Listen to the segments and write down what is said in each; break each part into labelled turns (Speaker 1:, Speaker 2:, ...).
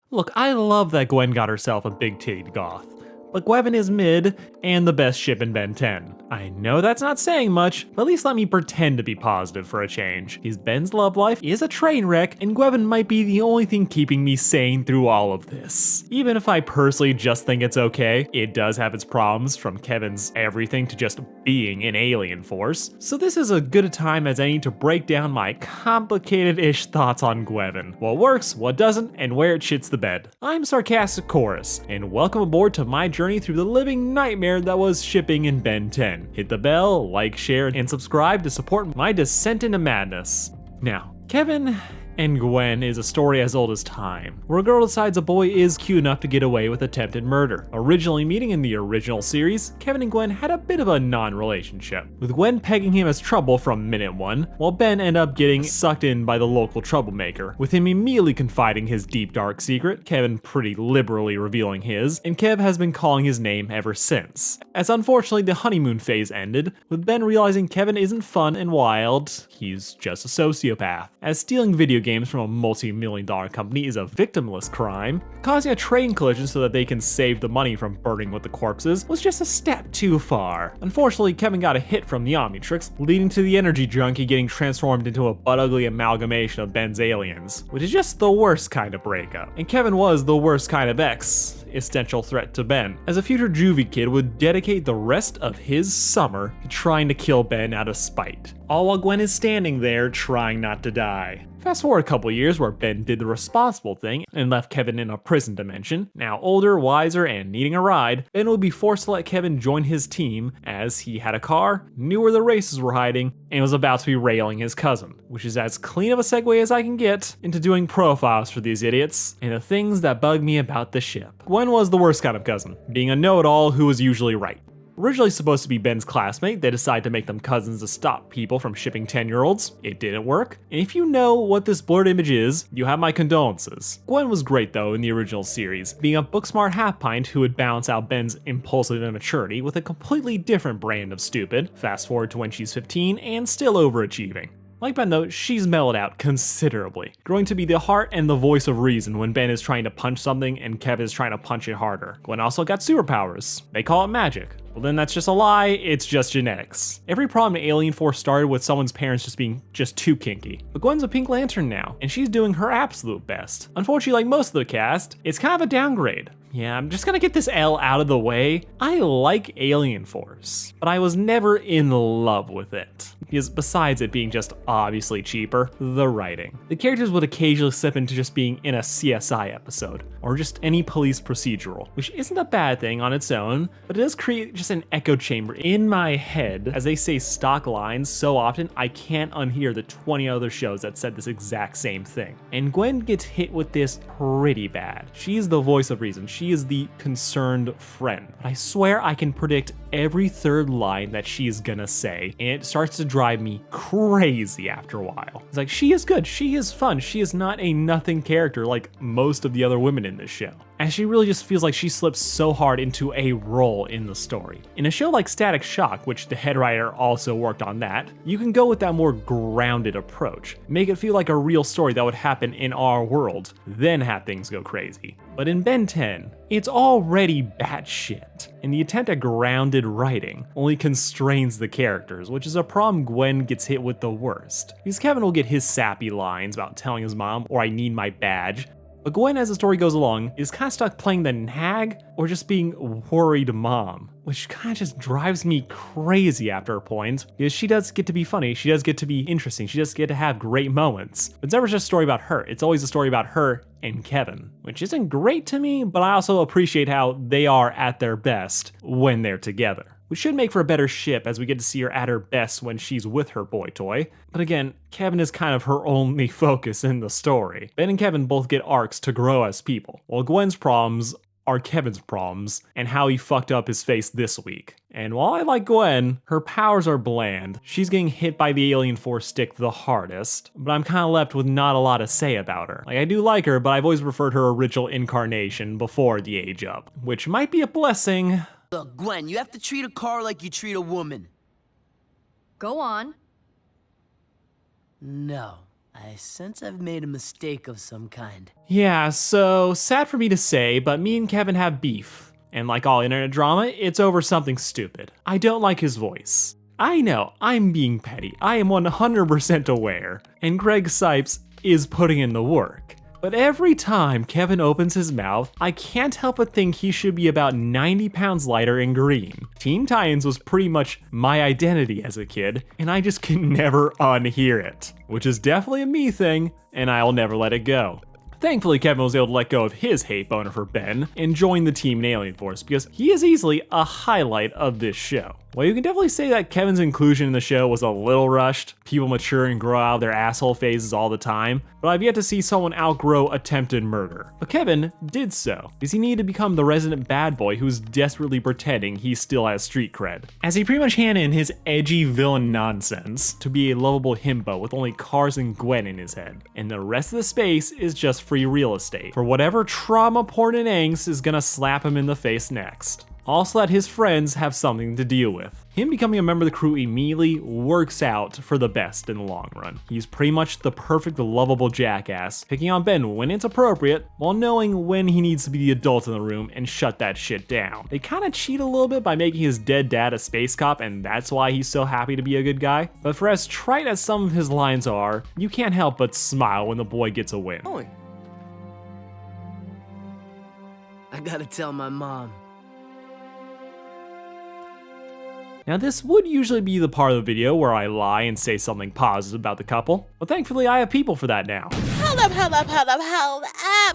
Speaker 1: Look, I love that Gwen got herself a big-titted goth, but Gwen is mid and the best ship in Ben 10. I know that's not saying much, but at least let me pretend to be positive for a change. Because Ben's love life is a train wreck, and Gwen might be the only thing keeping me sane through all of this. Even if I personally just think it's okay, it does have its problems, from Kevin's everything to just being an alien force. So this is as good a time as any to break down my complicated-ish thoughts on Gwen. What works, what doesn't, and where it shits the bed. I'm Sarcastic Chorus, and welcome aboard to my journey through the living nightmare that was shipping in Ben 10. Hit the bell, like, share, and subscribe to support my descent into madness. Now, Kevin and Gwen is a story as old as time, where a girl decides a boy is cute enough to get away with attempted murder. Originally meeting in the original series, Kevin and Gwen had a bit of a non-relationship, with Gwen pegging him as trouble from minute one, while Ben ended up getting sucked in by the local troublemaker, with him immediately confiding his deep dark secret, Kevin pretty liberally revealing his, and Kev has been calling his name ever since. As unfortunately the honeymoon phase ended, with Ben realizing Kevin isn't fun and wild, he's just a sociopath. As stealing video games from a multi-million-dollar company is a victimless crime, causing a train collision so that they can save the money from burning with the corpses was just a step too far. Unfortunately, Kevin got a hit from the Omnitrix, leading to the energy junkie getting transformed into a butt-ugly amalgamation of Ben's aliens, which is just the worst kind of breakup. And Kevin was the worst kind of existential threat to Ben, as a future juvie kid would dedicate the rest of his summer to trying to kill Ben out of spite, all while Gwen is standing there trying not to die. Fast forward a couple years where Ben did the responsible thing and left Kevin in a prison dimension. Now older, wiser, and needing a ride, Ben would be forced to let Kevin join his team as he had a car, knew where the races were hiding, and was about to be railing his cousin, which is as clean of a segue as I can get into doing profiles for these idiots and the things that bug me about the ship. Gwen was the worst kind of cousin, being a know-it-all who was usually right. Originally supposed to be Ben's classmate, they decided to make them cousins to stop people from shipping 10-year-olds. It didn't work, and if you know what this blurred image is, you have my condolences. Gwen was great though in the original series, being a book-smart half-pint who would balance out Ben's impulsive immaturity with a completely different brand of stupid. Fast forward to when she's 15 and still overachieving. Like Ben though, she's mellowed out considerably, growing to be the heart and the voice of reason when Ben is trying to punch something and Kev is trying to punch it harder. Gwen also got superpowers. They call it magic. Well then that's just a lie, it's just genetics. Every problem in Alien Force started with someone's parents just being too kinky. But Gwen's a Pink Lantern now, and she's doing her absolute best. Unfortunately, like most of the cast, it's kind of a downgrade. Yeah, I'm just gonna get this L out of the way. I like Alien Force, but I was never in love with it. Because besides it being just obviously cheaper, the writing. The characters would occasionally slip into just being in a CSI episode, or just any police procedural, which isn't a bad thing on its own, but it does create just an echo chamber in my head as they say stock lines so often I can't unhear the 20 other shows that said this exact same thing. And Gwen gets hit with this pretty bad. She's the voice of reason. She is the concerned friend. But I swear I can predict every third line that she is gonna say, and it starts to drive me crazy after a while. It's like, she is good, she is fun, she is not a nothing character like most of the other women in this show. And she really just feels like she slips so hard into a role in the story. In a show like Static Shock, which the head writer also worked on that, you can go with that more grounded approach. Make it feel like a real story that would happen in our world, then have things go crazy. But in Ben 10, it's already batshit, and the attempt at grounded writing only constrains the characters, which is a problem Gwen gets hit with the worst. Because Kevin will get his sappy lines about telling his mom, or I need my badge, but Gwen, as the story goes along, is kind of stuck playing the nag or just being worried mom, which kind of just drives me crazy after a point, because she does get to be funny, she does get to be interesting, she does get to have great moments. But it's never just a story about her, it's always a story about her and Kevin, which isn't great to me, but I also appreciate how they are at their best when they're together. Which should make for a better ship as we get to see her at her best when she's with her boy toy. But again, Kevin is kind of her only focus in the story. Ben and Kevin both get arcs to grow as people, while Gwen's problems are Kevin's problems and how he fucked up his face this week. And while I like Gwen, her powers are bland. She's getting hit by the Alien Force stick the hardest, but I'm kind of left with not a lot to say about her. Like, I do like her, but I've always preferred her original incarnation before the age up, which might be a blessing.
Speaker 2: Look, Gwen, you have to treat a car like you treat a woman.
Speaker 3: Go on.
Speaker 2: No, I sense I've made a mistake of some kind.
Speaker 1: Yeah, so sad for me to say, but me and Kevin have beef. And like all internet drama, it's over something stupid. I don't like his voice. I know, I'm being petty. I am 100% aware. And Greg Sipes is putting in the work. But every time Kevin opens his mouth, I can't help but think he should be about 90 pounds lighter and green. Teen Titans was pretty much my identity as a kid, and I just can never unhear it. Which is definitely a me thing, and I'll never let it go. Thankfully, Kevin was able to let go of his hate boner for Ben and join the team in Alien Force because he is easily a highlight of this show. Well, you can definitely say that Kevin's inclusion in the show was a little rushed. People mature and grow out of their asshole phases all the time, but I've yet to see someone outgrow attempted murder. But Kevin did so, because he needed to become the resident bad boy who's desperately pretending he still has street cred. As he pretty much handed in his edgy villain nonsense to be a lovable himbo with only cars and Gwen in his head. And the rest of the space is just free real estate for whatever trauma porn and angst is gonna slap him in the face next. Also that his friends have something to deal with. Him becoming a member of the crew immediately works out for the best in the long run. He's pretty much the perfect lovable jackass, picking on Ben when it's appropriate, while knowing when he needs to be the adult in the room and shut that shit down. They kinda cheat a little bit by making his dead dad a space cop, and that's why he's so happy to be a good guy. But for as trite as some of his lines are, you can't help but smile when the boy gets a win.
Speaker 2: Oh. I gotta tell my mom.
Speaker 1: Now this would usually be the part of the video where I lie and say something positive about the couple, but thankfully I have people for that now.
Speaker 3: Hold up,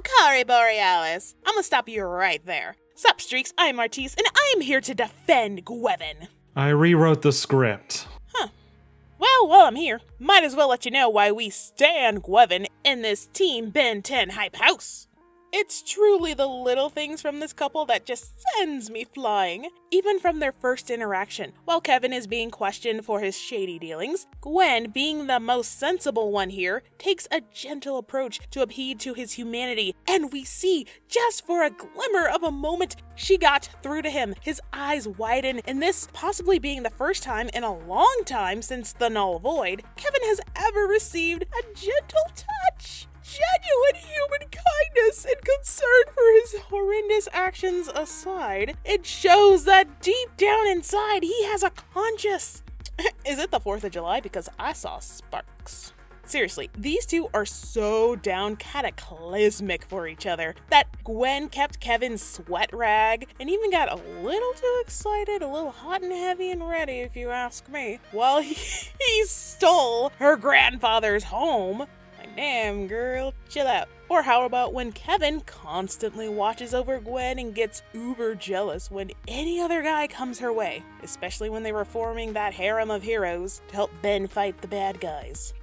Speaker 3: Kari Borealis. I'm gonna stop you right there. Sup, Streaks, I'm Martise, and I am here to defend Gwen.
Speaker 1: I rewrote the script.
Speaker 3: Well, while I'm here, might as well let you know why we stand Gwen in this Team Ben 10 hype house. It's truly the little things from this couple that just sends me flying. Even from their first interaction, while Kevin is being questioned for his shady dealings, Gwen, being the most sensible one here, takes a gentle approach to appeal to his humanity, and we see, just for a glimmer of a moment, she got through to him. His eyes widen, and this possibly being the first time in a long time since the Null Void, Kevin has ever received a gentle touch. Genuine human kindness and concern for his horrendous actions aside, it shows that deep down inside he has a conscience. Is it the 4th of July? Because I saw sparks. Seriously, these two are so down cataclysmic for each other that Gwen kept Kevin's sweat rag and even got a little too excited, a little hot and heavy and ready if you ask me, while he stole her grandfather's home. Damn, girl, chill out. Or how about when Kevin constantly watches over Gwen and gets uber jealous when any other guy comes her way, especially when they were forming that harem of heroes to help Ben fight the bad guys.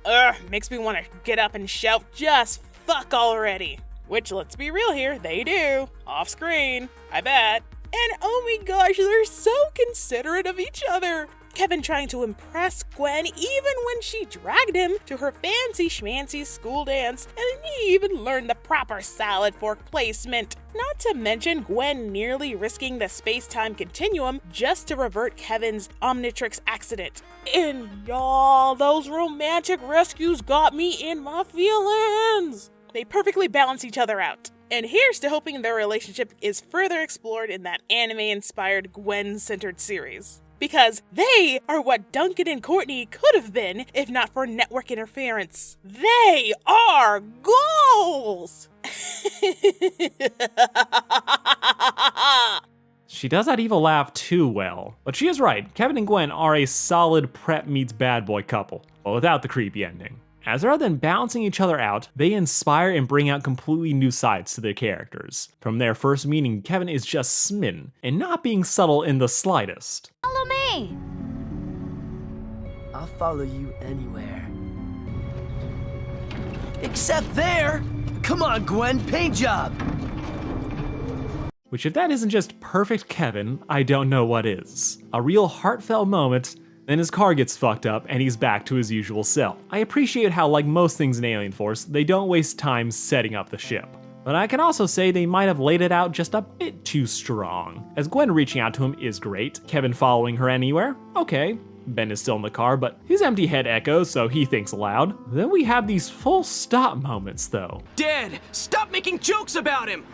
Speaker 3: Makes me want to get up and shout, just fuck already. Which, let's be real here, they do. Off screen, I bet. And oh my gosh, they're so considerate of each other. Kevin trying to impress Gwen even when she dragged him to her fancy schmancy school dance, and he even learned the proper salad fork placement. Not to mention Gwen nearly risking the space-time continuum just to revert Kevin's Omnitrix accident. And y'all, those romantic rescues got me in my feelings. They perfectly balance each other out. And here's to hoping their relationship is further explored in that anime-inspired Gwen-centered series. Because they are what Duncan and Courtney could have been if not for network interference. They are goals!
Speaker 1: She does that evil laugh too well. But she is right, Kevin and Gwen are a solid prep meets bad boy couple, but without the creepy ending. As rather than balancing each other out, they inspire and bring out completely new sides to their characters. From their first meeting, Kevin is just smitten, and not being subtle in the slightest.
Speaker 4: Follow me!
Speaker 2: I'll follow you anywhere. Except there! Come on, Gwen, paint job!
Speaker 1: Which if that isn't just perfect Kevin, I don't know what is. A real heartfelt moment. Then his car gets fucked up and he's back to his usual self. I appreciate how, like most things in Alien Force, they don't waste time setting up the ship. But I can also say they might have laid it out just a bit too strong. As Gwen reaching out to him is great, Kevin following her anywhere, okay. Ben is still in the car, but his empty head echoes, so he thinks aloud. Then we have these full stop moments, though.
Speaker 2: Dad, stop making jokes about him!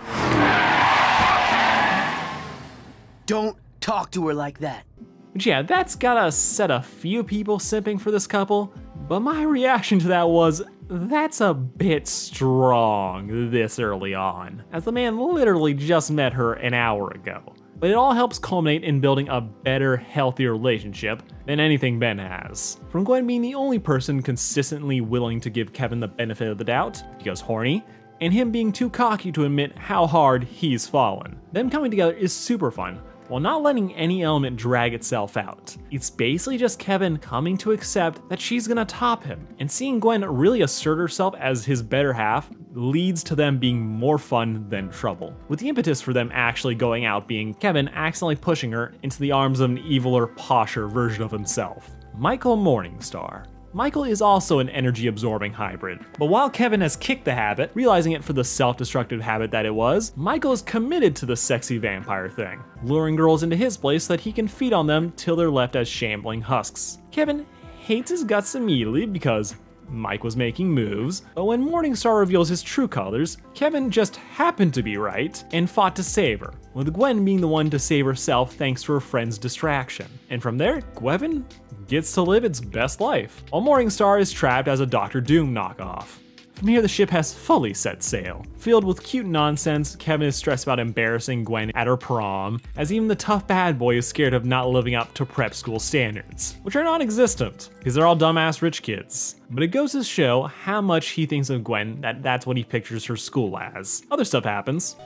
Speaker 2: Don't talk to her like that.
Speaker 1: But yeah, that's gotta set a few people simping for this couple, but my reaction to that was, that's a bit strong this early on, as the man literally just met her an hour ago. But it all helps culminate in building a better, healthier relationship than anything Ben has. From Gwen being the only person consistently willing to give Kevin the benefit of the doubt, because horny, and him being too cocky to admit how hard he's fallen. Them coming together is super fun, while not letting any element drag itself out. It's basically just Kevin coming to accept that she's gonna top him, and seeing Gwen really assert herself as his better half leads to them being more fun than trouble, with the impetus for them actually going out being Kevin accidentally pushing her into the arms of an eviler, posher version of himself, Michael Morningstar. Michael is also an energy-absorbing hybrid, but while Kevin has kicked the habit, realizing it for the self-destructive habit that it was, Michael is committed to the sexy vampire thing, luring girls into his place so that he can feed on them till they're left as shambling husks. Kevin hates his guts immediately because Mike was making moves, but when Morningstar reveals his true colors, Kevin just happened to be right and fought to save her, with Gwen being the one to save herself thanks to her friend's distraction. And from there, Gwen gets to live its best life, while Morningstar is trapped as a Doctor Doom knockoff. From here, the ship has fully set sail. Filled with cute nonsense, Kevin is stressed about embarrassing Gwen at her prom, as even the tough bad boy is scared of not living up to prep school standards, which are non-existent, because they're all dumbass rich kids. But it goes to show how much he thinks of Gwen that that's what he pictures her school as. Other stuff happens.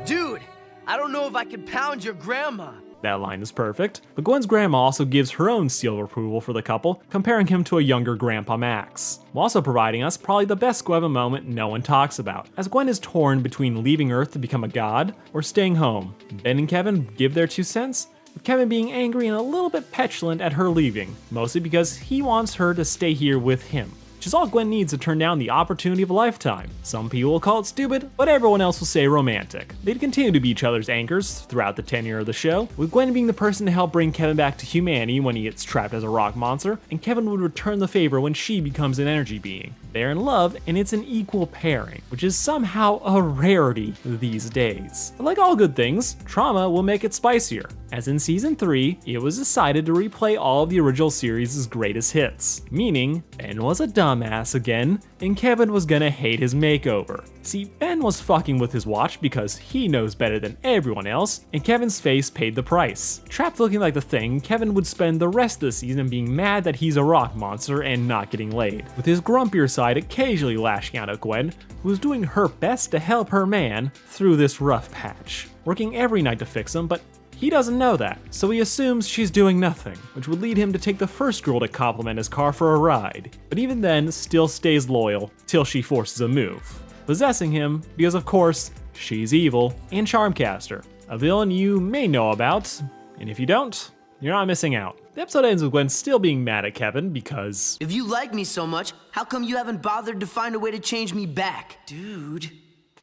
Speaker 2: Dude, I don't know if I can pound your grandma.
Speaker 1: That line is perfect, but Gwen's grandma also gives her own seal of approval for the couple, comparing him to a younger Grandpa Max, while also providing us probably the best Gwen moment no one talks about, as Gwen is torn between leaving Earth to become a god or staying home. Ben and Kevin give their 2 cents, with Kevin being angry and a little bit petulant at her leaving, mostly because he wants her to stay here with him, which is all Gwen needs to turn down the opportunity of a lifetime. Some people will call it stupid, but everyone else will say romantic. They'd continue to be each other's anchors throughout the tenure of the show, with Gwen being the person to help bring Kevin back to humanity when he gets trapped as a rock monster, and Kevin would return the favor when she becomes an energy being. They're in love, and it's an equal pairing, which is somehow a rarity these days. But like all good things, trauma will make it spicier, as in season 3, it was decided to replay all of the original series' greatest hits, meaning Ben was a dumbass again, and Kevin was gonna hate his makeover. See, Ben was fucking with his watch because he knows better than everyone else, and Kevin's face paid the price. Trapped looking like the Thing, Kevin would spend the rest of the season being mad that he's a rock monster and not getting laid, with his grumpier side occasionally lashing out at Gwen, who was doing her best to help her man through this rough patch, working every night to fix him, but he doesn't know that, so he assumes she's doing nothing, which would lead him to take the first girl to compliment his car for a ride, but even then still stays loyal till she forces a move, possessing him because of course she's evil and Charmcaster, a villain you may know about, and if you don't, you're not missing out. The episode ends with Gwen still being mad at Kevin because,
Speaker 2: If you like me so much, how come you haven't bothered to find a way to change me back? Dude.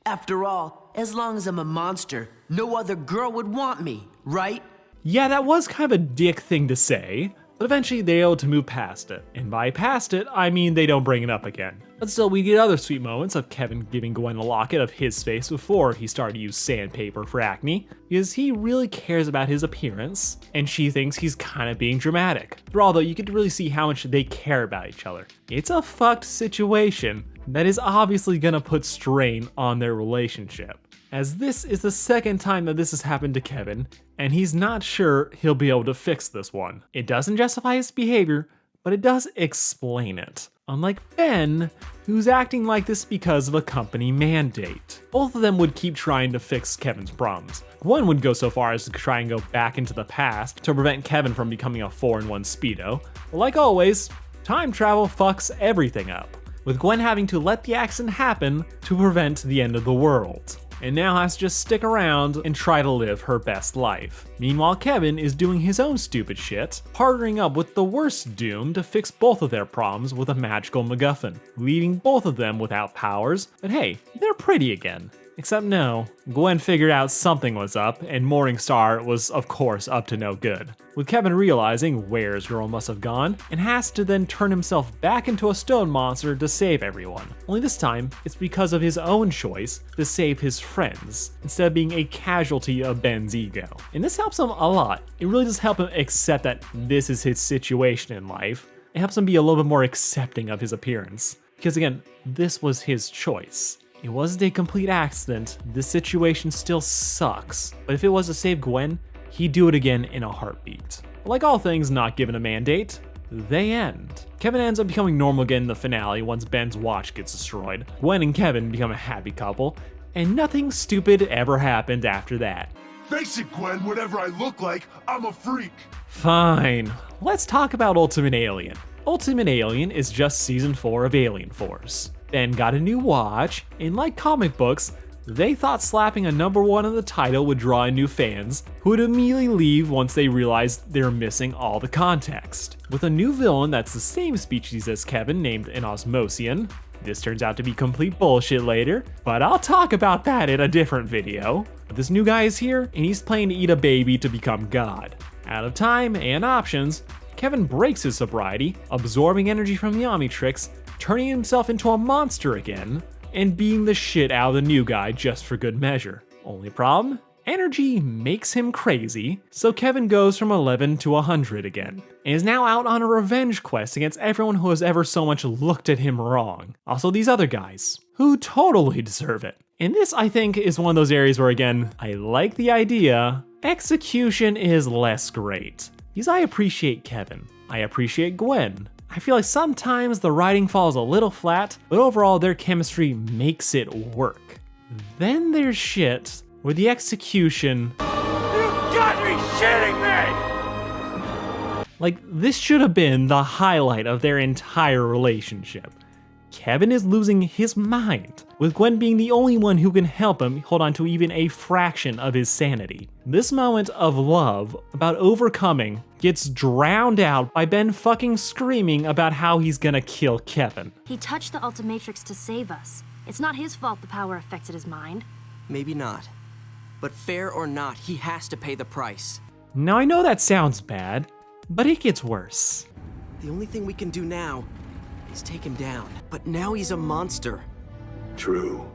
Speaker 2: After all, as long as I'm a monster, no other girl would want me, right?
Speaker 1: yeah, that was kind of a dick thing to say, but eventually they're able to move past it. And by past it, I mean they don't bring it up again. But still, we get other sweet moments of Kevin giving Gwen a locket of his face before he started to use sandpaper for acne, because he really cares about his appearance, and she thinks he's kind of being dramatic. Through all though, you get to really see how much they care about each other. It's a fucked situation that is obviously gonna put strain on their relationship, as this is the second time that this has happened to Kevin, and he's not sure he'll be able to fix this one. It doesn't justify his behavior, but it does explain it. Unlike Ben, who's acting like this because of a company mandate. Both of them would keep trying to fix Kevin's problems. One would go so far as to try and go back into the past to prevent Kevin from becoming a 4-in-1 Speedo. But like always, time travel fucks everything up, with Gwen having to let the accident happen to prevent the end of the world, and now has to just stick around and try to live her best life. Meanwhile, Kevin is doing his own stupid shit, partnering up with the worst Doom to fix both of their problems with a magical MacGuffin, leaving both of them without powers, but hey, they're pretty again. Except no, Gwen figured out something was up, and Morningstar was of course up to no good. With Kevin realizing where his girl must have gone, and has to then turn himself back into a stone monster to save everyone. Only this time, it's because of his own choice to save his friends, instead of being a casualty of Ben's ego. And this helps him a lot. It really does help him accept that this is his situation in life. It helps him be a little bit more accepting of his appearance. Because again, this was his choice. It wasn't a complete accident, this situation still sucks, but if it was to save Gwen, he'd do it again in a heartbeat. Like all things not given a mandate, they end. Kevin ends up becoming normal again in the finale once Ben's watch gets destroyed. Gwen and Kevin become a happy couple, and nothing stupid ever happened after that.
Speaker 4: Face it, Gwen, whatever I look like, I'm a freak.
Speaker 1: Fine, let's talk about Ultimate Alien. Ultimate Alien is just season 4 of Alien Force. Ben got a new watch, and like comic books, they thought slapping a number 1 on the title would draw in new fans, who would immediately leave once they realized they were missing all the context. With a new villain that's the same species as Kevin named an Osmosian, this turns out to be complete bullshit later, but I'll talk about that in a different video. But this new guy is here, and he's playing to eat a baby to become God. Out of time and options, Kevin breaks his sobriety, absorbing energy from the Omnitrix, turning himself into a monster again, and being the shit out of the new guy just for good measure. Only problem? Energy makes him crazy, so Kevin goes from 11 to 100 again, and is now out on a revenge quest against everyone who has ever so much looked at him wrong. Also these other guys, who totally deserve it. And this, I think, is one of those areas where, again, I like the idea, execution is less great. Because I appreciate Kevin, I appreciate Gwen. I feel like sometimes the writing falls a little flat, but overall their chemistry makes it work. Then there's shit where the execution... You got me shitting me! Like, this should have been the highlight of their entire relationship. Kevin is losing his mind, with Gwen being the only one who can help him hold on to even a fraction of his sanity. This moment of love about overcoming gets drowned out by Ben fucking screaming about how he's gonna kill Kevin.
Speaker 5: He touched the Ultimatrix to save us. It's not his fault the power affected his mind.
Speaker 6: Maybe not. But fair or not, he has to pay the price.
Speaker 1: Now I know that sounds bad, but it gets worse.
Speaker 6: The only thing we can do now is take him down. But now he's a monster.
Speaker 7: True.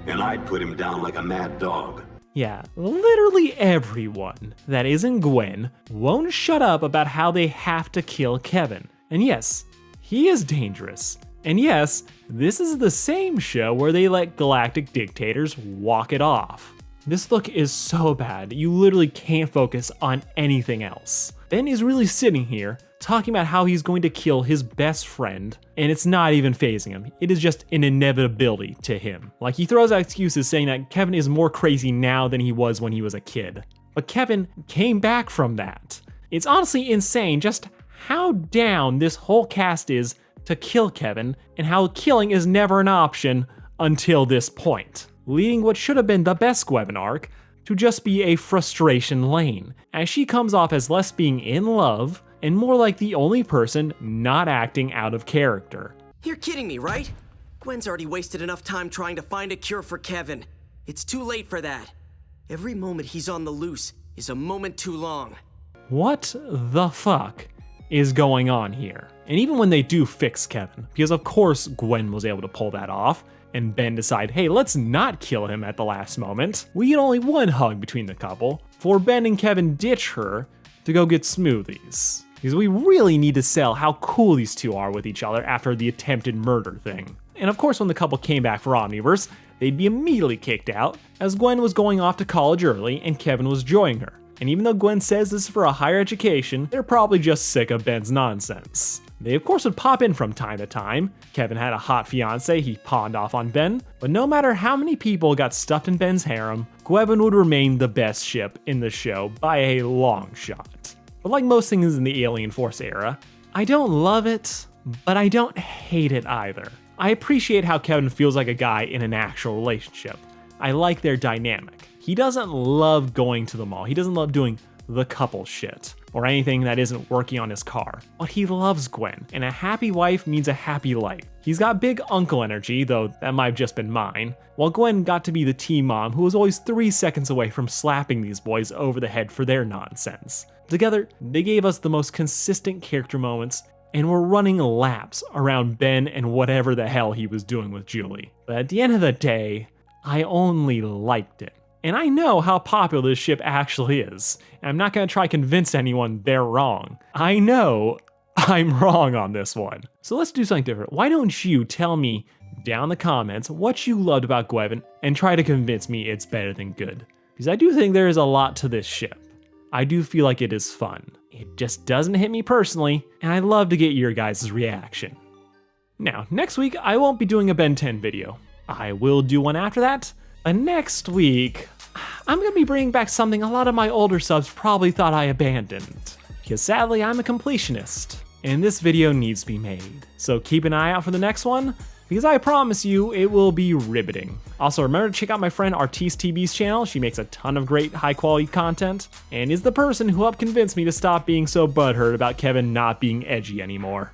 Speaker 7: And I'd put him down like a mad dog.
Speaker 1: Yeah, literally everyone that isn't Gwen won't shut up about how they have to kill Kevin. And yes, he is dangerous. And yes, this is the same show where they let galactic dictators walk it off. This look is so bad, you literally can't focus on anything else. Ben is really sitting here talking about how he's going to kill his best friend, and it's not even fazing him. It is just an inevitability to him. Like, he throws out excuses saying that Kevin is more crazy now than he was when he was a kid. But Kevin came back from that. It's honestly insane just how down this whole cast is to kill Kevin, and how killing is never an option until this point, leading what should have been the best Gwen arc to just be a frustration lane, as she comes off as less being in love and more like the only person not acting out of character.
Speaker 6: You're kidding me, right? Gwen's already wasted enough time trying to find a cure for Kevin. It's too late for that. Every moment he's on the loose is a moment too long.
Speaker 1: What the fuck is going on here? And even when they do fix Kevin, because of course Gwen was able to pull that off, and Ben decide, hey, let's not kill him at the last moment, we get only one hug between the couple, for Ben and Kevin ditch her to go get smoothies. Because we really need to sell how cool these two are with each other after the attempted murder thing. And of course when the couple came back for Omniverse, they'd be immediately kicked out, as Gwen was going off to college early and Kevin was joining her. And even though Gwen says this is for a higher education, they're probably just sick of Ben's nonsense. They of course would pop in from time to time. Kevin had a hot fiance he pawned off on Ben, but no matter how many people got stuffed in Ben's harem, Gwen would remain the best ship in the show by a long shot. But like most things in the Alien Force era, I don't love it, but I don't hate it either. I appreciate how Kevin feels like a guy in an actual relationship. I like their dynamic. He doesn't love going to the mall. He doesn't love doing the couple shit. or anything that isn't working on his car. But he loves Gwen, and a happy wife means a happy life. He's got big uncle energy, though that might have just been mine, while Gwen got to be the teen mom who was always 3 seconds away from slapping these boys over the head for their nonsense. Together, they gave us the most consistent character moments, and were running laps around Ben and whatever the hell he was doing with Julie. But at the end of the day, I only liked it. And I know how popular this ship actually is. And I'm not gonna try to convince anyone they're wrong. I know I'm wrong on this one. So let's do something different. Why don't you tell me down in the comments what you loved about Gwen and try to convince me it's better than good. Because I do think there is a lot to this ship. I do feel like it is fun. It just doesn't hit me personally, and I'd love to get your guys' reaction. Now, next week I won't be doing a Ben 10 video. I will do one after that, but next week, I'm gonna be bringing back something a lot of my older subs probably thought I abandoned. Because sadly, I'm a completionist, and this video needs to be made. So keep an eye out for the next one, because I promise you, it will be riveting. Also, remember to check out my friend Artiste TV's channel. She makes a ton of great high quality content, and is the person who helped convince me to stop being so butthurt about Kevin not being edgy anymore.